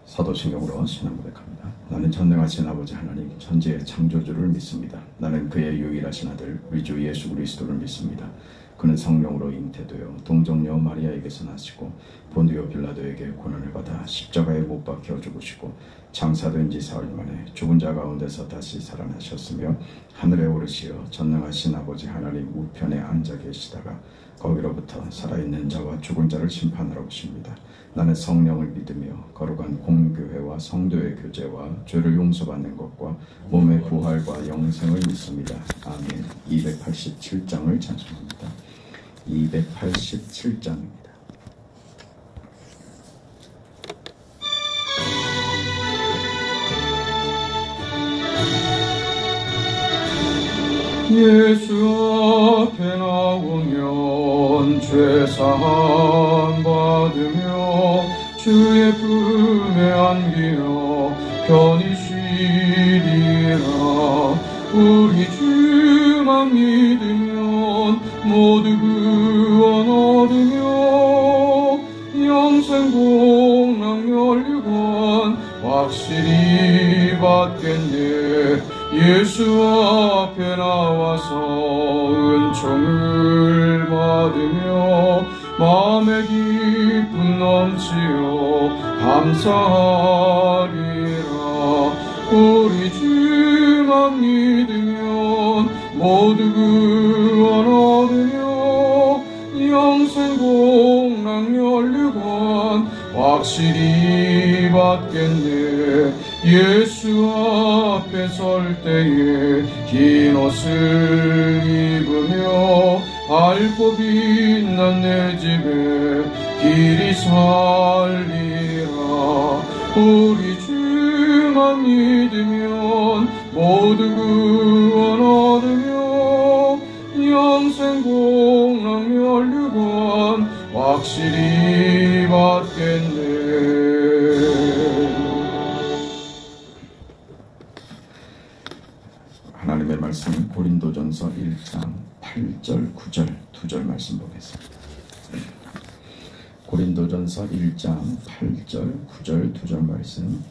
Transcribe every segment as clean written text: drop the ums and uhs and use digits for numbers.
사도신경으로 신앙 고백합니다. 나는 전능하신 아버지 하나님 천지의 창조주를 믿습니다. 나는 그의 유일하신 아들 우리 주 예수 그리스도를 믿습니다. 그는 성령으로 잉태되어 동정녀 마리아에게서 나시고 본디오 빌라도에게 고난을 받아 십자가에 못 박혀 죽으시고 장사된 지 사흘 만에 죽은 자 가운데서 다시 살아나셨으며 하늘에 오르시어 전능하신 아버지 하나님 우편에 앉아 계시다가 거기로부터 살아있는 자와 죽은 자를 심판하러 오십니다. 나는 성령을 믿으며 거룩한 공교회와 성도의 교제와 죄를 용서받는 것과 몸의 부활과 영생을 믿습니다. 아멘. 287장을 찬송합니다. 287장입니다. 예수 앞에 나오면 죄사함 받으며 주의 품에 안기어 편히 쉬리라. 우리 주만 믿으면 모두 구원 얻으며 영생 복락 면류관 확실히 받겠네. 예수 앞에 나와서 은총을 받으며 마음의 기쁨 넘치어 감사하리라. 우리 주만 믿으면 모두 구원 얻으며 영생 복락 면류관 확실히 받겠네. 예수 앞에 설 때에 흰 옷을 입으며 밝고 빛난 내 집에 길이 살리라. 우리 주만 믿으면 모두 구원 얻으며 영생 복락 면류관 확실히 받겠네. 하나님의 말씀은 고린도전서 1장 8절 9절 2절 말씀 보겠습니다. 고린도전서 1장 8절 9절 2절 말씀.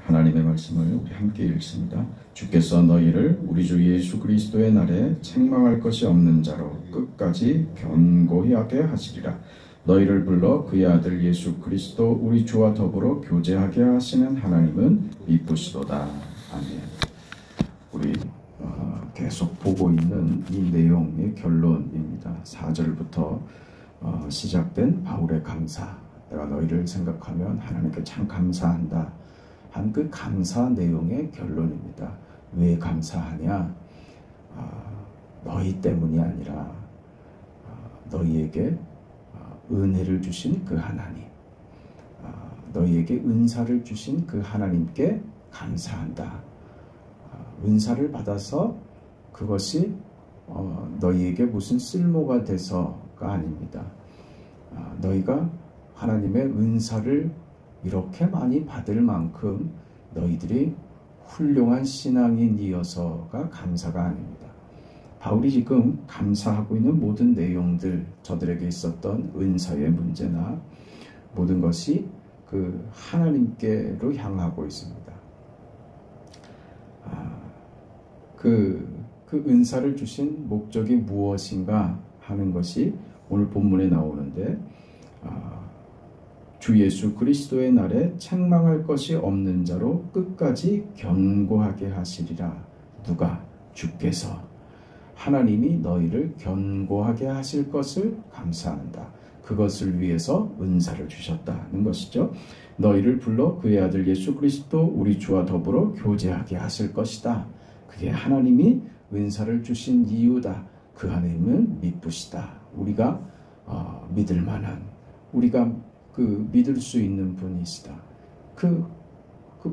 하나님의 말씀을 우리 함께 읽습니다. 주께서 너희를 우리 주 예수 그리스도의 날에 책망할 것이 없는 자로 끝까지 견고히 하게 하시리라. 너희를 불러 그의 아들 예수 그리스도 우리 주와 더불어 교제하게 하시는 하나님은 미쁘시도다. 아멘. 우리 계속 보고 있는 이 내용의 결론입니다. 4절부터 시작된 바울의 감사. 내가 너희를 생각하면 하나님께 참 감사한다. 한 그 감사 내용의 결론입니다. 왜 감사하냐? 너희 때문이 아니라 너희에게 은혜를 주신 그 하나님, 너희에게 은사를 주신 그 하나님께 감사한다. 은사를 받아서 그것이 너희에게 무슨 쓸모가 돼서가 아닙니다. 너희가 하나님의 은사를 이렇게 많이 받을 만큼 너희들이 훌륭한 신앙인이어서가 감사가 아닙니다. 바울이 지금 감사하고 있는 모든 내용들, 저들에게 있었던 은사의 문제나 모든 것이 그 하나님께로 향하고 있습니다. 그 은사를 주신 목적이 무엇인가 하는 것이 오늘 본문에 나오는데, 주 예수 그리스도의 날에 책망할 것이 없는 자로 끝까지 견고하게 하시리라. 누가? 주께서. 하나님이 너희를 견고하게 하실 것을 감사한다. 그것을 위해서 은사를 주셨다는 것이죠. 너희를 불러 그의 아들 예수 그리스도 우리 주와 더불어 교제하게 하실 것이다. 그게 하나님이 은사를 주신 이유다. 그 하나님은 미쁘시다. 우리가 믿을 만한, 우리가 믿을 수 있는 분이시다. 그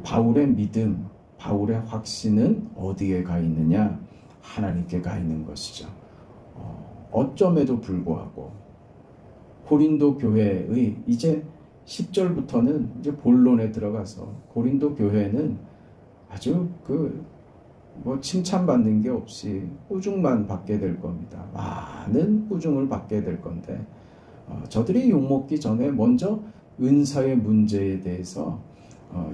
바울의 믿음, 바울의 확신은 어디에 가 있느냐? 하나님께 가 있는 것이죠. 어점에도 불구하고 고린도 교회의 이제 10절부터는 이제 본론에 들어가서 고린도 교회는 아주 칭찬받는 게 없이 꾸중만 받게 될 겁니다. 많은 꾸중을 받게 될 건데 저들이 욕먹기 전에 먼저 은사의 문제에 대해서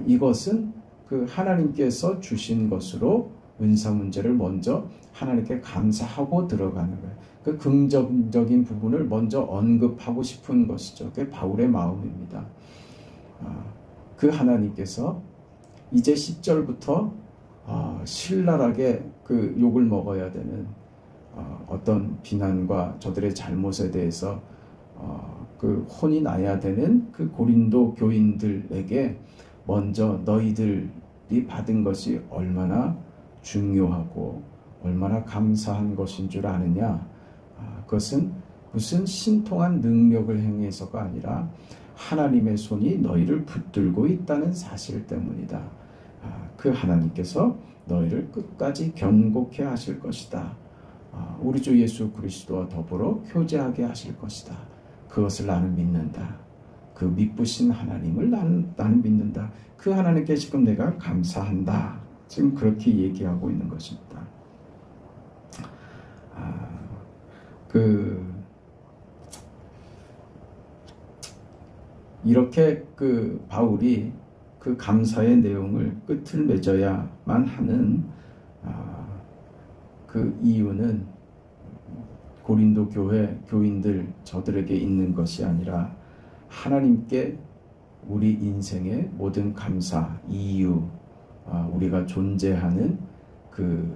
이것은 그 하나님께서 주신 것으로 은사 문제를 먼저 하나님께 감사하고 들어가는 거예요. 그 긍정적인 부분을 먼저 언급하고 싶은 것이죠. 그게 바울의 마음입니다. 그 하나님께서 이제 10절부터 신랄하게 그 욕을 먹어야 되는 어떤 비난과 저들의 잘못에 대해서 그 혼이 나야 되는 그 고린도 교인들에게 먼저 너희들이 받은 것이 얼마나 중요하고 얼마나 감사한 것인 줄 아느냐. 그것은 무슨 신통한 능력을 행해서가 아니라 하나님의 손이 너희를 붙들고 있다는 사실 때문이다. 그 하나님께서 너희를 끝까지 견고케 하실 것이다. 우리 주 예수 그리스도와 더불어 교제하게 하실 것이다. 그것을 나는 믿는다. 그 미쁘신 하나님을 나는 믿는다. 그 하나님께 지금 내가 감사한다. 지금 그렇게 얘기하고 있는 것입니다. 이렇게 그 바울이 그 감사의 내용을 끝을 맺어야만 하는 그 이유는 고린도 교회 교인들 저들에게 있는 것이 아니라 하나님께 우리 인생의 모든 감사, 이유, 우리가 존재하는 그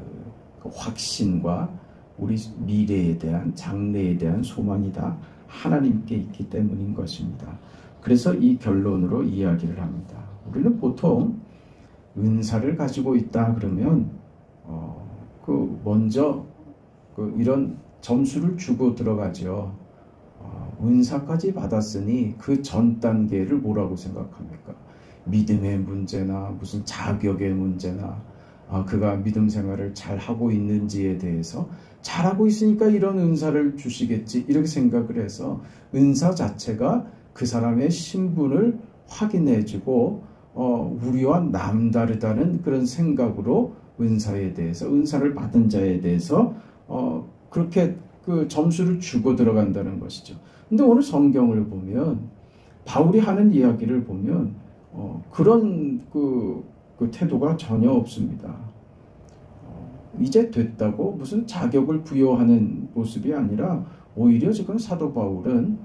확신과 우리 미래에 대한 장래에 대한 소망이 다 하나님께 있기 때문인 것입니다. 그래서 이 결론으로 이야기를 합니다. 우리는 보통 은사를 가지고 있다 그러면 먼저 이런 점수를 주고 들어가죠. 은사까지 받았으니 그 전 단계를 뭐라고 생각합니까? 믿음의 문제나 무슨 자격의 문제나 그가 믿음 생활을 잘 하고 있는지에 대해서 잘하고 있으니까 이런 은사를 주시겠지 이렇게 생각을 해서 은사 자체가 그 사람의 신분을 확인해주고 우리와 남다르다는 그런 생각으로 은사에 대해서 은사를 받은 자에 대해서 그렇게 그 점수를 주고 들어간다는 것이죠. 근데 오늘 성경을 보면 바울이 하는 이야기를 보면 그런 그 태도가 전혀 없습니다. 이제 됐다고 무슨 자격을 부여하는 모습이 아니라 오히려 지금 사도 바울은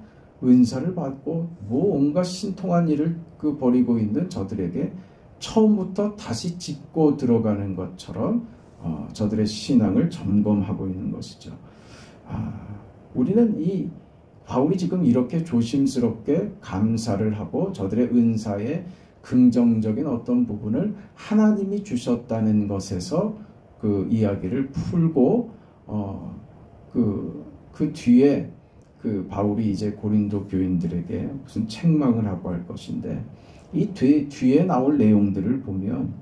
은사를 받고 온갖 신통한 일을 벌이고 있는 저들에게 처음부터 다시 짚고 들어가는 것처럼 저들의 신앙을 점검하고 있는 것이죠. 우리는 이 바울이 지금 이렇게 조심스럽게 감사를 하고 저들의 은사의 긍정적인 어떤 부분을 하나님이 주셨다는 것에서 그 이야기를 풀고 그 뒤에 그 바울이 이제 고린도 교인들에게 무슨 책망을 하고 할 것인데 이 뒤에 나올 내용들을 보면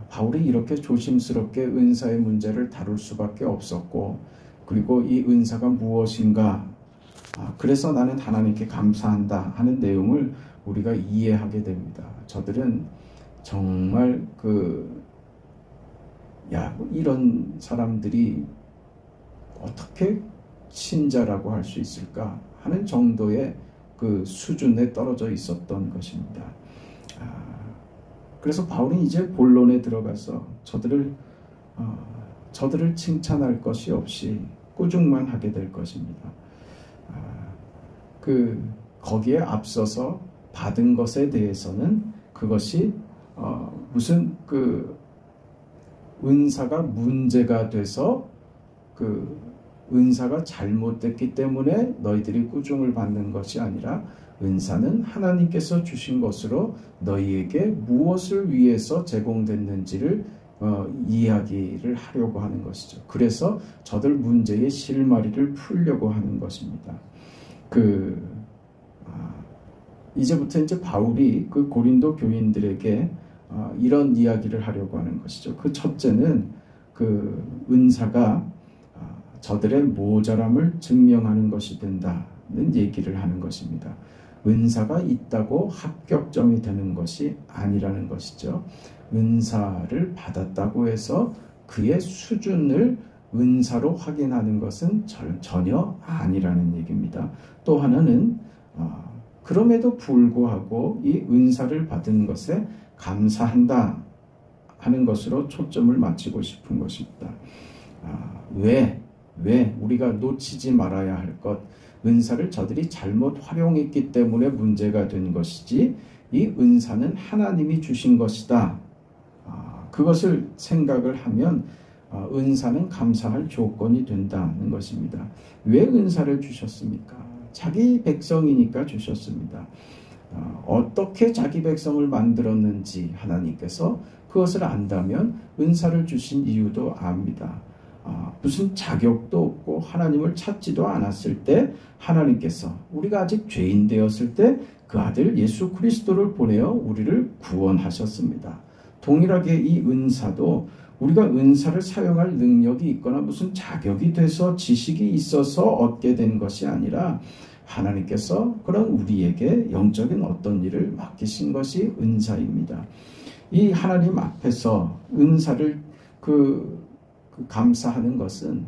바울이 이렇게 조심스럽게 은사의 문제를 다룰 수밖에 없었고 그리고 이 은사가 무엇인가 그래서 나는 하나님께 감사한다 하는 내용을 우리가 이해하게 됩니다. 저들은 정말 이런 사람들이 어떻게 신자라고 할 수 있을까 하는 정도의 그 수준에 떨어져 있었던 것입니다. 그래서 바울이 이제 본론에 들어가서 저들을 칭찬할 것이 없이 꾸중만 하게 될 것입니다. 거기에 앞서서 받은 것에 대해서는 그것이 무슨 은사가 문제가 돼서 은사가 잘못됐기 때문에 너희들이 꾸중을 받는 것이 아니라 은사는 하나님께서 주신 것으로 너희에게 무엇을 위해서 제공됐는지를 이야기를 하려고 하는 것이죠. 그래서 저들 문제의 실마리를 풀려고 하는 것입니다. 이제부터 이제 바울이 그 고린도 교인들에게 이런 이야기를 하려고 하는 것이죠. 그 첫째는 은사가 저들의 모자람을 증명하는 것이 된다는 얘기를 하는 것입니다. 은사가 있다고 합격점이 되는 것이 아니라는 것이죠. 은사를 받았다고 해서 그의 수준을 은사로 확인하는 것은 전혀 아니라는 얘기입니다. 또 하나는 그럼에도 불구하고 이 은사를 받은 것에 감사한다 하는 것으로 초점을 맞추고 싶은 것입니다. 왜 우리가 놓치지 말아야 할 것, 은사를 저들이 잘못 활용했기 때문에 문제가 된 것이지 이 은사는 하나님이 주신 것이다. 그것을 생각을 하면 은사는 감사할 조건이 된다는 것입니다. 왜 은사를 주셨습니까? 자기 백성이니까 주셨습니다. 어떻게 자기 백성을 만들었는지 하나님께서 그것을 안다면 은사를 주신 이유도 압니다. 무슨 자격도 없고 하나님을 찾지도 않았을 때 하나님께서 우리가 아직 죄인 되었을 때 그 아들 예수 그리스도를 보내어 우리를 구원하셨습니다. 동일하게 이 은사도 우리가 은사를 사용할 능력이 있거나 무슨 자격이 돼서 지식이 있어서 얻게 된 것이 아니라 하나님께서 그런 우리에게 영적인 어떤 일을 맡기신 것이 은사입니다. 이 하나님 앞에서 은사를 감사하는 것은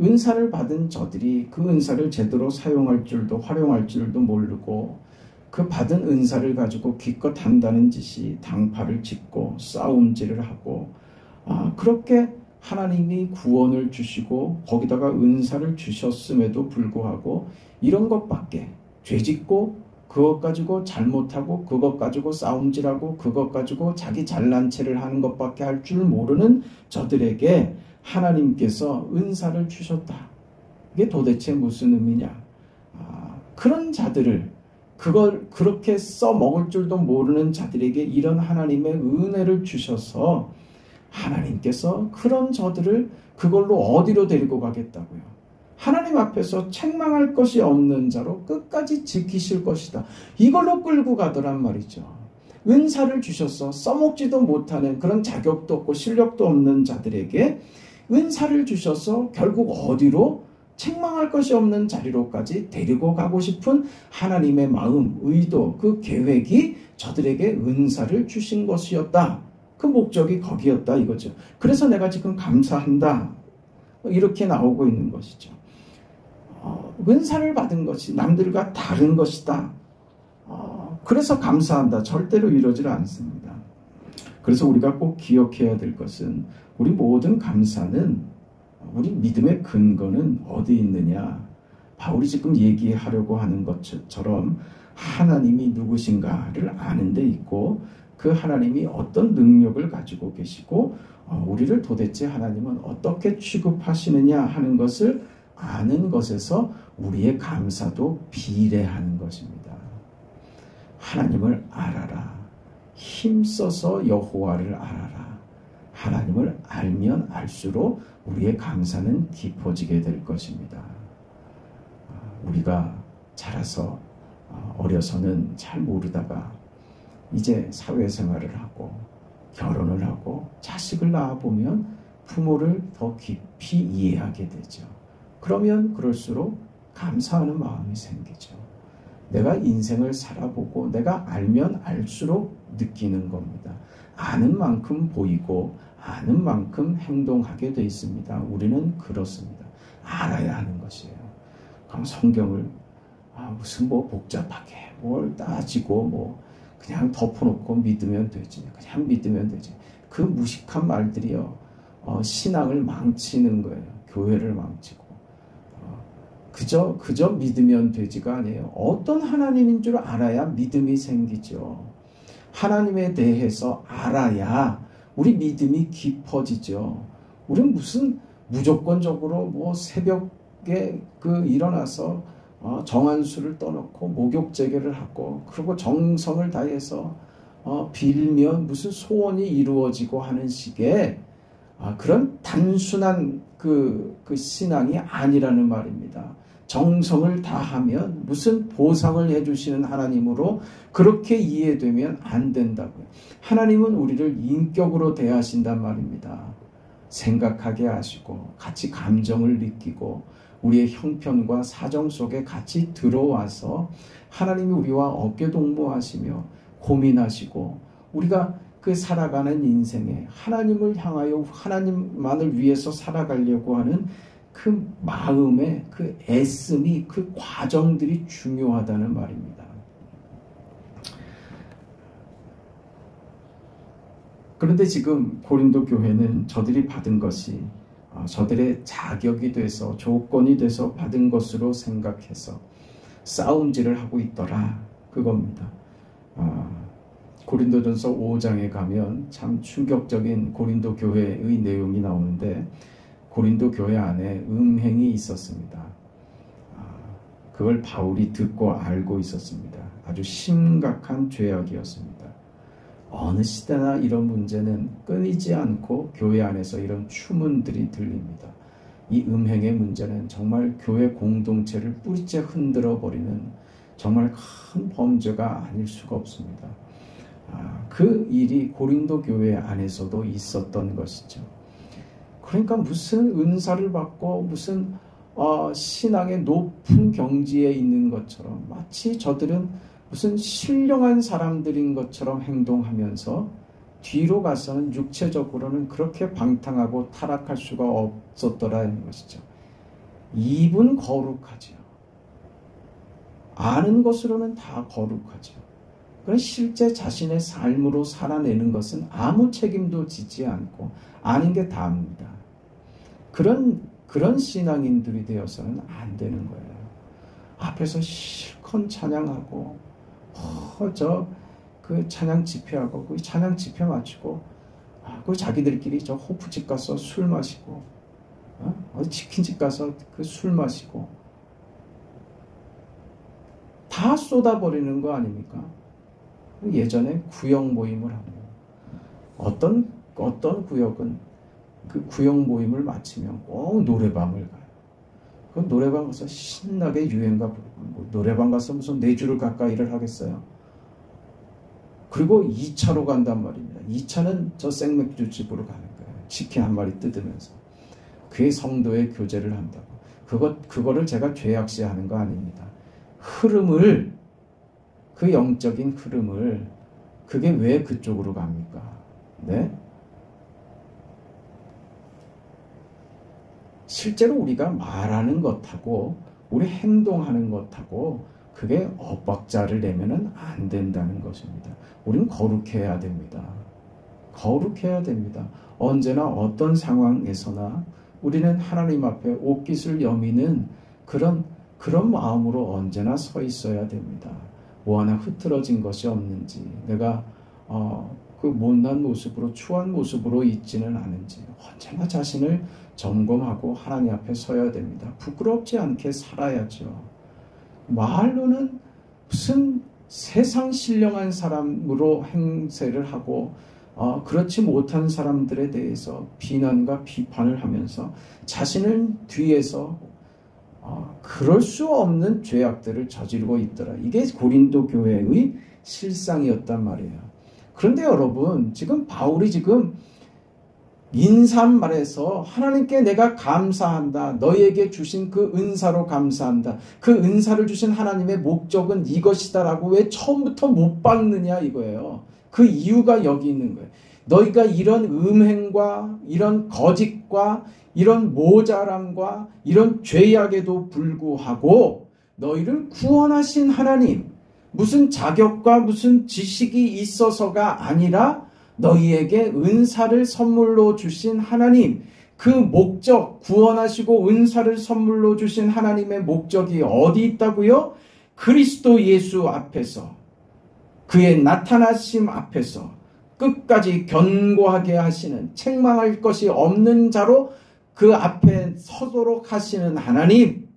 은사를 받은 저들이 그 은사를 제대로 사용할 줄도 활용할 줄도 모르고 그 받은 은사를 가지고 기껏 한다는 짓이 당파를 짓고 싸움질을 하고 그렇게 하나님이 구원을 주시고 거기다가 은사를 주셨음에도 불구하고 이런 것밖에 죄짓고 그것 가지고 잘못하고 그것 가지고 싸움질하고 그것 가지고 자기 잘난 체를 하는 것밖에 할 줄 모르는 저들에게 하나님께서 은사를 주셨다. 이게 도대체 무슨 의미냐? 그런 자들을 그걸 그렇게 써먹을 줄도 모르는 자들에게 이런 하나님의 은혜를 주셔서 하나님께서 그런 저들을 그걸로 어디로 데리고 가겠다고요? 하나님 앞에서 책망할 것이 없는 자로 끝까지 지키실 것이다. 이걸로 끌고 가더란 말이죠. 은사를 주셔서 써먹지도 못하는 그런 자격도 없고 실력도 없는 자들에게 은사를 주셔서 결국 어디로 책망할 것이 없는 자리로까지 데리고 가고 싶은 하나님의 마음, 의도, 그 계획이 저들에게 은사를 주신 것이었다. 그 목적이 거기였다 이거죠. 그래서 내가 지금 감사한다. 이렇게 나오고 있는 것이죠. 은사를 받은 것이 남들과 다른 것이다. 그래서 감사한다. 절대로 이러질 않습니다. 그래서 우리가 꼭 기억해야 될 것은 우리 모든 감사는 우리 믿음의 근거는 어디 있느냐? 바울이 지금 얘기하려고 하는 것처럼 하나님이 누구신가를 아는 데 있고 그 하나님이 어떤 능력을 가지고 계시고 우리를 도대체 하나님은 어떻게 취급하시느냐 하는 것을 아는 것에서 우리의 감사도 비례하는 것입니다. 하나님을 알아라. 힘써서 여호와를 알아라. 하나님을 알면 알수록 우리의 감사는 깊어지게 될 것입니다. 우리가 자라서 어려서는 잘 모르다가 이제 사회생활을 하고 결혼을 하고 자식을 낳아보면 부모를 더 깊이 이해하게 되죠. 그러면 그럴수록 감사하는 마음이 생기죠. 내가 인생을 살아보고 내가 알면 알수록 느끼는 겁니다. 아는 만큼 보이고 아는 만큼 행동하게 되어 있습니다. 우리는 그렇습니다. 알아야 하는 것이에요. 그럼 성경을 무슨 복잡하게 뭘 따지고 그냥 덮어놓고 믿으면 되지. 그냥 믿으면 되지. 그 무식한 말들이요. 신앙을 망치는 거예요. 교회를 망치고. 그저 믿으면 되지가 아니에요. 어떤 하나님인 줄 알아야 믿음이 생기죠. 하나님에 대해서 알아야 우리 믿음이 깊어지죠. 우리는 무슨 무조건적으로 새벽에 일어나서 정한수를 떠놓고 목욕 재개를 하고 그리고 정성을 다해서 빌면 무슨 소원이 이루어지고 하는 식의 그런 단순한 그 신앙이 아니라는 말입니다. 정성을 다하면 무슨 보상을 해주시는 하나님으로 그렇게 이해되면 안 된다고요. 하나님은 우리를 인격으로 대하신단 말입니다. 생각하게 하시고 같이 감정을 느끼고 우리의 형편과 사정 속에 같이 들어와서 하나님이 우리와 어깨동무하시며 고민하시고 우리가 그 살아가는 인생에 하나님을 향하여 하나님만을 위해서 살아가려고 하는 그 마음의 그 애씀이, 그 과정들이 중요하다는 말입니다. 그런데 지금 고린도 교회는 저들이 받은 것이 저들의 자격이 돼서, 조건이 돼서 받은 것으로 생각해서 싸움질을 하고 있더라, 그겁니다. 고린도전서 5장에 가면 참 충격적인 고린도 교회의 내용이 나오는데, 고린도 교회 안에 음행이 있었습니다. 그걸 바울이 듣고 알고 있었습니다. 아주 심각한 죄악이었습니다. 어느 시대나 이런 문제는 끊이지 않고 교회 안에서 이런 추문들이 들립니다. 이 음행의 문제는 정말 교회 공동체를 뿌리째 흔들어 버리는 정말 큰 범죄가 아닐 수가 없습니다. 그 일이 고린도 교회 안에서도 있었던 것이죠. 그러니까 무슨 은사를 받고 무슨 신앙의 높은 경지에 있는 것처럼, 마치 저들은 무슨 신령한 사람들인 것처럼 행동하면서 뒤로 가서는 육체적으로는 그렇게 방탕하고 타락할 수가 없었더라는 것이죠. 입은 거룩하죠. 아는 것으로는 다 거룩하죠. 그러나 실제 자신의 삶으로 살아내는 것은 아무 책임도 지지 않고 아는 게 다입니다. 그런 신앙인들이 되어서는 안 되는 거예요. 앞에서 실컷 찬양하고 그 찬양 집회하고 그 찬양 집회 마치고 그 자기들끼리 저 호프집 가서 술 마시고 치킨집 가서 그 술 마시고 다 쏟아버리는 거 아닙니까? 예전에 구역 모임을 하고 어떤 구역은 그 구역 모임을 마치면 꼭 노래방을 가요. 그 노래방 가서 신나게 유행가 부르고, 노래방 가서 무슨 4주를 가까이를 하겠어요. 그리고 2차로 간단 말입니다. 2차는 저 생맥주 집으로 가는 거예요. 치킨 한 마리 뜯으면서. 그게 성도의 교제를 한다고. 그거를 제가 죄악시하는 거 아닙니다. 흐름을, 그 영적인 흐름을, 그게 왜 그쪽으로 갑니까? 네? 실제로 우리가 말하는 것하고 우리 행동하는 것하고 그게 엇박자를 내면은 안 된다는 것입니다. 우리는 거룩해야 됩니다. 거룩해야 됩니다. 언제나 어떤 상황에서나 우리는 하나님 앞에 옷깃을 여미는 그런 마음으로 언제나 서 있어야 됩니다. 뭐 하나 흐트러진 것이 없는지, 내가 그 못난 모습으로, 추한 모습으로 있지는 않은지 언제나 자신을 점검하고 하나님 앞에 서야 됩니다. 부끄럽지 않게 살아야죠. 말로는 무슨 세상 신령한 사람으로 행세를 하고 그렇지 못한 사람들에 대해서 비난과 비판을 하면서 자신을 뒤에서 그럴 수 없는 죄악들을 저지르고 있더라. 이게 고린도 교회의 실상이었단 말이에요. 그런데 여러분, 지금 바울이 지금 인사말에서 하나님께 내가 감사한다, 너희에게 주신 그 은사로 감사한다, 그 은사를 주신 하나님의 목적은 이것이다 라고 왜 처음부터 못 박느냐 이거예요. 그 이유가 여기 있는 거예요. 너희가 이런 음행과 이런 거짓과 이런 모자람과 이런 죄악에도 불구하고 너희를 구원하신 하나님, 무슨 자격과 무슨 지식이 있어서가 아니라 너희에게 은사를 선물로 주신 하나님, 그 목적, 구원하시고 은사를 선물로 주신 하나님의 목적이 어디 있다고요? 그리스도 예수 앞에서, 그의 나타나심 앞에서 끝까지 견고하게 하시는, 책망할 것이 없는 자로 그 앞에 서도록 하시는 하나님,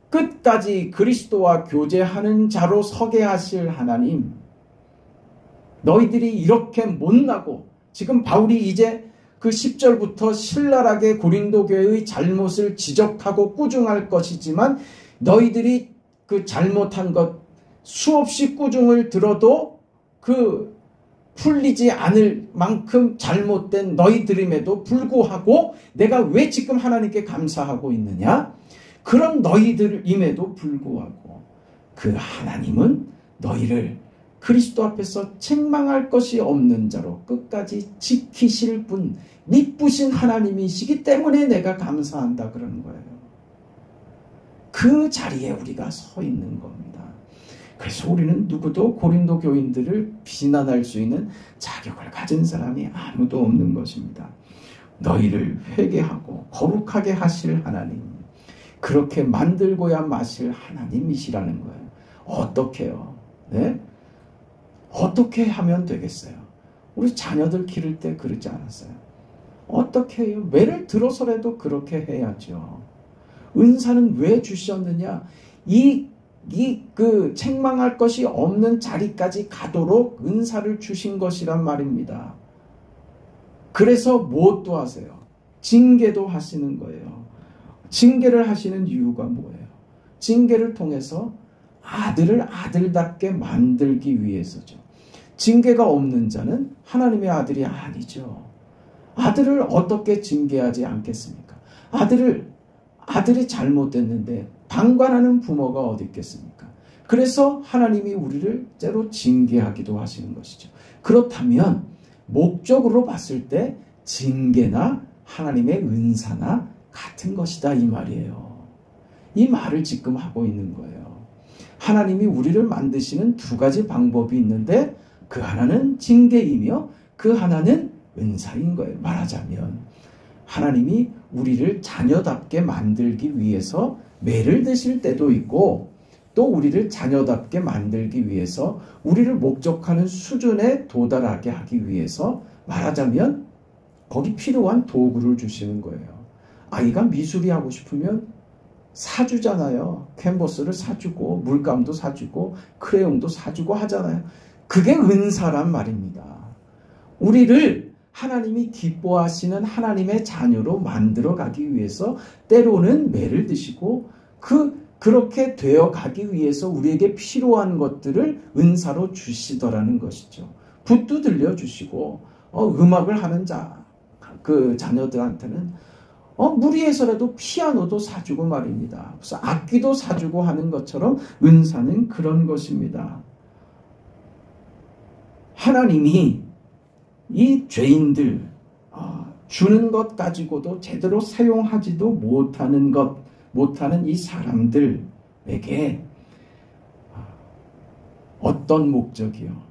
끝까지 그리스도와 교제하는 자로 서게 하실 하나님, 너희들이 이렇게 못나고, 지금 바울이 이제 그 10절부터 신랄하게 고린도 교회의 잘못을 지적하고 꾸중할 것이지만, 너희들이 그 잘못한 것 수없이 꾸중을 들어도 그 풀리지 않을 만큼 잘못된 너희들임에도 불구하고 내가 왜 지금 하나님께 감사하고 있느냐? 그런 너희들임에도 불구하고 그 하나님은 너희를 그리스도 앞에서 책망할 것이 없는 자로 끝까지 지키실 분, 미쁘신 하나님이시기 때문에 내가 감사한다 그러는 거예요. 그 자리에 우리가 서 있는 겁니다. 그래서 우리는 누구도 고린도 교인들을 비난할 수 있는 자격을 가진 사람이 아무도 없는 것입니다. 너희를 회개하고 거룩하게 하실 하나님, 그렇게 만들고야 마실 하나님이시라는 거예요. 어떻게요? 네? 어떻게 하면 되겠어요? 우리 자녀들 기를 때 그러지 않았어요? 어떻게 해요? 매를 들어서라도 그렇게 해야죠. 은사는 왜 주셨느냐? 그 책망할 것이 없는 자리까지 가도록 은사를 주신 것이란 말입니다. 그래서 무엇도 하세요? 징계도 하시는 거예요. 징계를 하시는 이유가 뭐예요? 징계를 통해서 아들을 아들답게 만들기 위해서죠. 징계가 없는 자는 하나님의 아들이 아니죠. 아들을 어떻게 징계하지 않겠습니까? 아들이 잘못됐는데 방관하는 부모가 어디 있겠습니까? 그래서 하나님이 우리를 때로 징계하기도 하시는 것이죠. 그렇다면 목적으로 봤을 때 징계나 하나님의 은사나 같은 것이다 이 말이에요. 이 말을 지금 하고 있는 거예요. 하나님이 우리를 만드시는 두 가지 방법이 있는데 그 하나는 징계이며 그 하나는 은사인 거예요. 말하자면 하나님이 우리를 자녀답게 만들기 위해서 매를 드실 때도 있고 또 우리를 자녀답게 만들기 위해서 우리를 목적하는 수준에 도달하게 하기 위해서 말하자면 거기 필요한 도구를 주시는 거예요. 아이가 미술이 하고 싶으면 사주잖아요. 캔버스를 사주고 물감도 사주고 크레용도 사주고 하잖아요. 그게 은사란 말입니다. 우리를 하나님이 기뻐하시는 하나님의 자녀로 만들어 가기 위해서 때로는 매를 드시고 그렇게 되어 가기 위해서 우리에게 필요한 것들을 은사로 주시더라는 것이죠. 붓도 들려주시고 음악을 하는 그 자녀들한테는 무리해서라도 피아노도 사주고 말입니다. 그래서 악기도 사주고 하는 것처럼 은사는 그런 것입니다. 하나님이 이 죄인들 주는 것 가지고도 제대로 사용하지도 못하는 이 사람들에게 어떤 목적이요?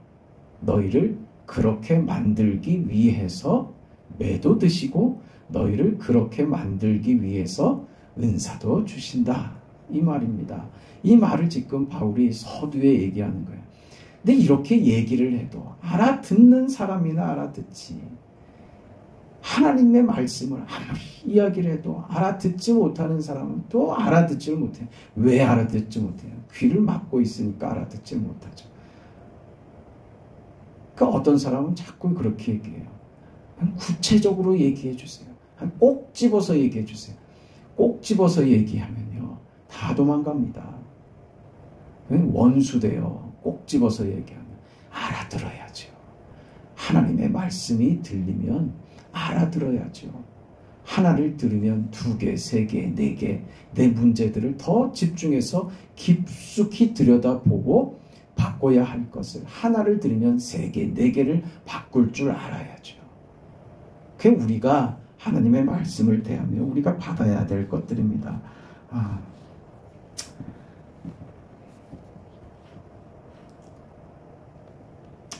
너희를 그렇게 만들기 위해서 매도 드시고 너희를 그렇게 만들기 위해서 은사도 주신다. 이 말입니다. 이 말을 지금 바울이 서두에 얘기하는 거예요. 근데 이렇게 얘기를 해도 알아듣는 사람이나 알아듣지. 하나님의 말씀을 아무리 이야기를 해도 알아듣지 못하는 사람은 또 알아듣지를 못해요. 왜 알아듣지 못해요? 귀를 막고 있으니까 알아듣지 못하죠. 그러니까 어떤 사람은 자꾸 그렇게 얘기해요. 구체적으로 얘기해 주세요. 꼭 집어서 얘기해 주세요. 꼭 집어서 얘기하면요. 다 도망갑니다. 원수돼요. 꼭 집어서 얘기하면. 알아들어야죠. 하나님의 말씀이 들리면 알아들어야죠. 하나를 들으면 2개, 3개, 4개 내 문제들을 더 집중해서 깊숙이 들여다보고 바꿔야 할 것을 하나를 들으면 3개, 4개를 바꿀 줄 알아야죠. 그게 우리가 하나님의 말씀을 대하며 우리가 받아야 될 것들입니다.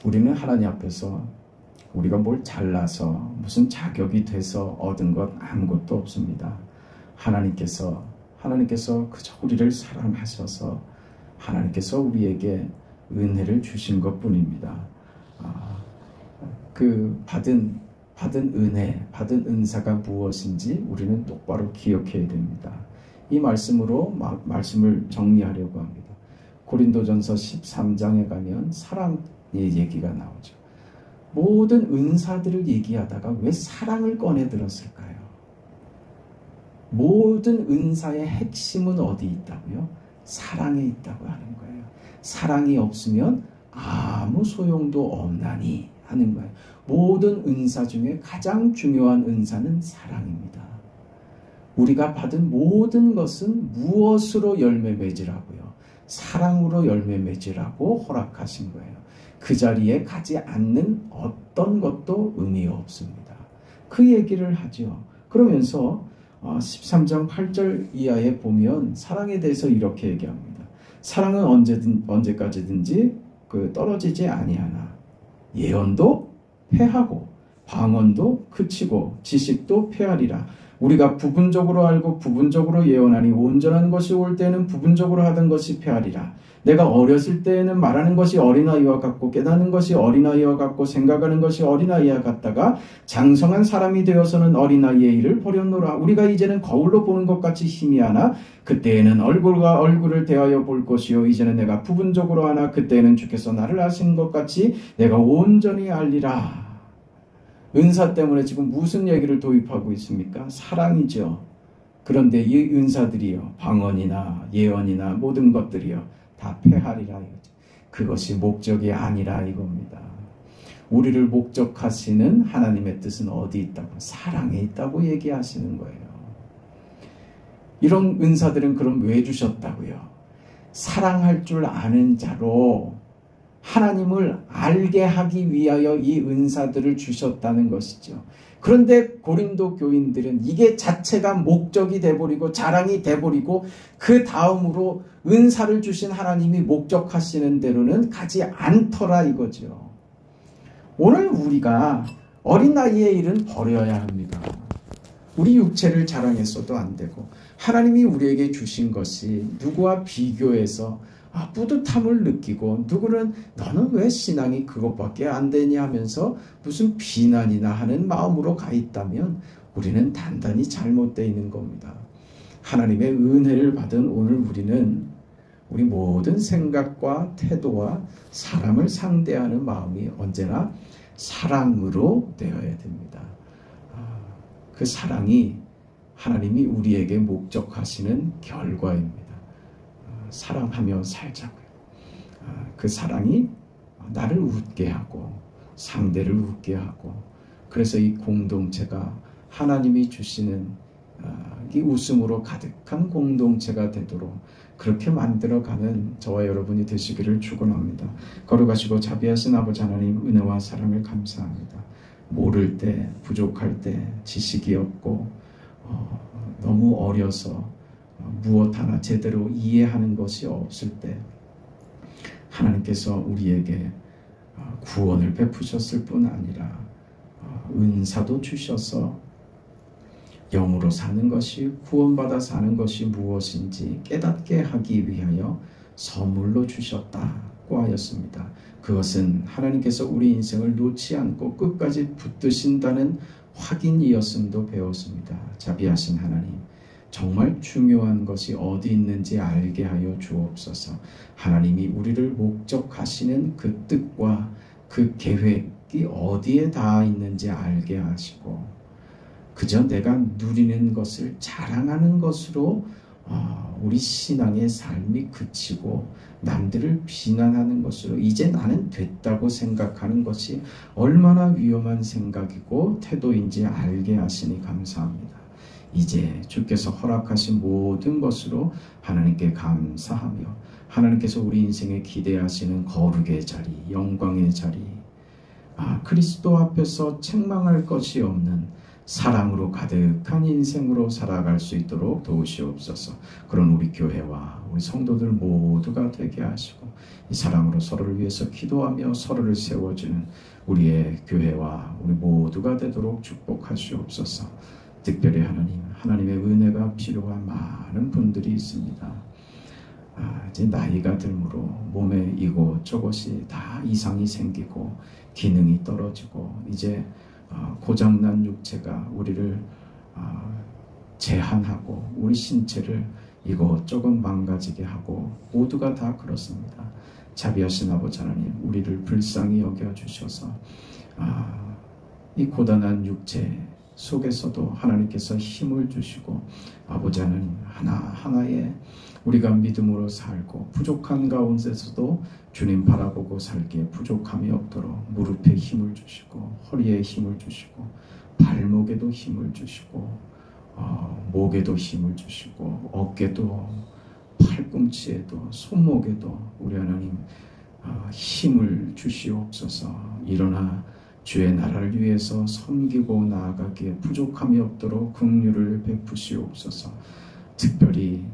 우리는 하나님 앞에서 우리가 뭘 잘나서 무슨 자격이 돼서 얻은 것 아무것도 없습니다. 하나님께서 그저 우리를 사랑하셔서 하나님께서 우리에게 은혜를 주신 것뿐입니다. 그 받은 은혜, 받은 은사가 무엇인지 우리는 똑바로 기억해야 됩니다. 이 말씀으로 말씀을 정리하려고 합니다. 고린도전서 13장에 가면 사랑의 얘기가 나오죠. 모든 은사들을 얘기하다가 왜 사랑을 꺼내 들었을까요? 모든 은사의 핵심은 어디 있다고요? 사랑에 있다고 하는 거예요. 사랑이 없으면 아무 소용도 없나니 하는 거예요. 모든 은사 중에 가장 중요한 은사는 사랑입니다. 우리가 받은 모든 것은 무엇으로 열매 맺으라고요? 사랑으로 열매 맺으라고 허락하신 거예요. 그 자리에 가지 않는 어떤 것도 의미 없습니다. 그 얘기를 하죠. 그러면서 13장 8절 이하에 보면 사랑에 대해서 이렇게 얘기합니다. 사랑은 언제까지든지 떨어지지 아니하나 예언도 패하고 방언도 그치고 지식도 패하리라. 우리가 부분적으로 알고 부분적으로 예언하니 온전한 것이 올 때에는 부분적으로 하던 것이 패하리라. 내가 어렸을 때에는 말하는 것이 어린아이와 같고 깨닫는 것이 어린아이와 같고 생각하는 것이 어린아이와 같다가 장성한 사람이 되어서는 어린아이의 일을 버렸노라. 우리가 이제는 거울로 보는 것 같이 희미하나 그때에는 얼굴과 얼굴을 대하여 볼 것이요 이제는 내가 부분적으로 하나 그때에는 주께서 나를 아시는 것 같이 내가 온전히 알리라. 은사 때문에 지금 무슨 얘기를 도입하고 있습니까? 사랑이죠. 그런데 이 은사들이요, 방언이나 예언이나 모든 것들이요, 다 패하리라 이거죠. 그것이 목적이 아니라 이겁니다. 우리를 목적하시는 하나님의 뜻은 어디 있다고? 사랑에 있다고 얘기하시는 거예요. 이런 은사들은 그럼 왜 주셨다고요? 사랑할 줄 아는 자로 하나님을 알게 하기 위하여 이 은사들을 주셨다는 것이죠. 그런데 고린도 교인들은 이게 자체가 목적이 돼버리고 자랑이 돼버리고 그 다음으로 은사를 주신 하나님이 목적하시는 대로는 가지 않더라 이거죠. 오늘 우리가 어린아이의 일은 버려야 합니다. 우리 육체를 자랑했어도 안 되고 하나님이 우리에게 주신 것이 누구와 비교해서 뿌듯함을 느끼고 누구는 너는 왜 신앙이 그것밖에 안 되냐 하면서 무슨 비난이나 하는 마음으로 가 있다면 우리는 단단히 잘못되어 있는 겁니다. 하나님의 은혜를 받은 오늘 우리는 우리 모든 생각과 태도와 사람을 상대하는 마음이 언제나 사랑으로 되어야 됩니다. 그 사랑이 하나님이 우리에게 목적하시는 결과입니다. 사랑하며 살자고요. 그 사랑이 나를 웃게 하고 상대를 웃게 하고 그래서 이 공동체가 하나님이 주시는 이 웃음으로 가득한 공동체가 되도록 그렇게 만들어가는 저와 여러분이 되시기를 축원합니다. 거룩하시고 자비하신 아버지 하나님 은혜와 사랑을 감사합니다. 모를 때 부족할 때 지식이 없고 너무 어려서 무엇 하나 제대로 이해하는 것이 없을 때 하나님께서 우리에게 구원을 베푸셨을 뿐 아니라 은사도 주셔서 영으로 사는 것이 구원받아 사는 것이 무엇인지 깨닫게 하기 위하여 선물로 주셨다고 하였습니다. 그것은 하나님께서 우리 인생을 놓지 않고 끝까지 붙드신다는 확인이었음도 배웠습니다. 자비하신 하나님, 정말 중요한 것이 어디 있는지 알게 하여 주옵소서. 하나님이 우리를 목적하시는 그 뜻과 그 계획이 어디에 닿아 있는지 알게 하시고 그저 내가 누리는 것을 자랑하는 것으로 우리 신앙의 삶이 그치고 남들을 비난하는 것으로 이제 나는 됐다고 생각하는 것이 얼마나 위험한 생각이고 태도인지 알게 하시니 감사합니다. 이제 주께서 허락하신 모든 것으로 하나님께 감사하며 하나님께서 우리 인생에 기대하시는 거룩의 자리, 영광의 자리, 그리스도 앞에서 책망할 것이 없는 사랑으로 가득한 인생으로 살아갈 수 있도록 도우시옵소서. 그런 우리 교회와 우리 성도들 모두가 되게 하시고 이 사랑으로 서로를 위해서 기도하며 서로를 세워주는 우리의 교회와 우리 모두가 되도록 축복하시옵소서. 특별히 하나님의 은혜가 필요한 많은 분들이 있습니다. 이제 나이가 들므로 몸에 이곳저곳이 다 이상이 생기고 기능이 떨어지고 이제 고장난 육체가 우리를 제한하고 우리 신체를 이것저것 망가지게 하고 모두가 다 그렇습니다. 자비하신 아버지 하나님, 우리를 불쌍히 여겨주셔서 이 고단한 육체 속에서도 하나님께서 힘을 주시고 아버지 하나님 하나하나에 우리가 믿음으로 살고 부족한 가운데서도 주님 바라보고 살기에 부족함이 없도록 무릎에 힘을 주시고 허리에 힘을 주시고 발목에도 힘을 주시고 목에도 힘을 주시고 어깨도 팔꿈치에도 손목에도 우리 하나님 힘을 주시옵소서. 일어나 주의 나라를 위해서 섬기고 나아가기에 부족함이 없도록 긍휼을 베푸시옵소서. 특별히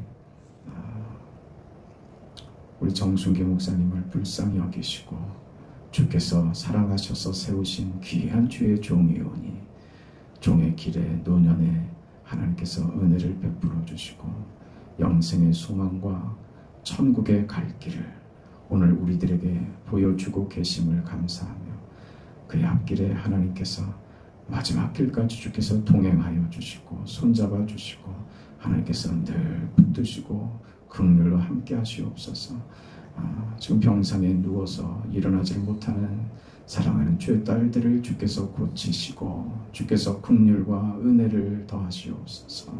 우리 정순기 목사님을 불쌍히 여기시고 주께서 사랑하셔서 세우신 귀한 주의 종이오니 종의 길에 노년에 하나님께서 은혜를 베풀어 주시고 영생의 소망과 천국에 갈 길을 오늘 우리들에게 보여주고 계심을 감사하며 그의 앞길에 하나님께서 마지막 길까지 주께서 동행하여 주시고 손잡아 주시고 하나님께서 늘 붙드시고 긍휼로 함께 하시옵소서. 지금 병상에 누워서 일어나지를 못하는 사랑하는 주의 딸들을 주께서 고치시고 주께서 긍휼과 은혜를 더하시옵소서.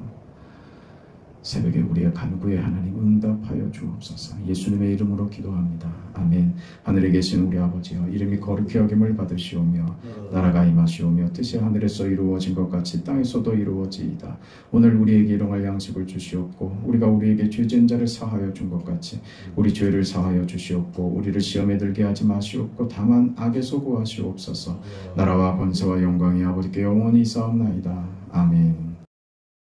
새벽에 우리의 간구에 하나님 응답하여 주옵소서. 예수님의 이름으로 기도합니다. 아멘. 하늘에 계신 우리 아버지여, 이름이 거룩히 여김을 받으시오며 나라가 임하시오며 뜻이 하늘에서 이루어진 것 같이 땅에서도 이루어지이다. 오늘 우리에게 일용할 양식을 주시옵고 우리가 우리에게 죄진 자를 사하여 준 것 같이 우리 죄를 사하여 주시옵고 우리를 시험에 들게 하지 마시옵고 다만 악에서 구하시옵소서. 나라와 권세와 영광이 아버지께 영원히 있사옵나이다. 아멘.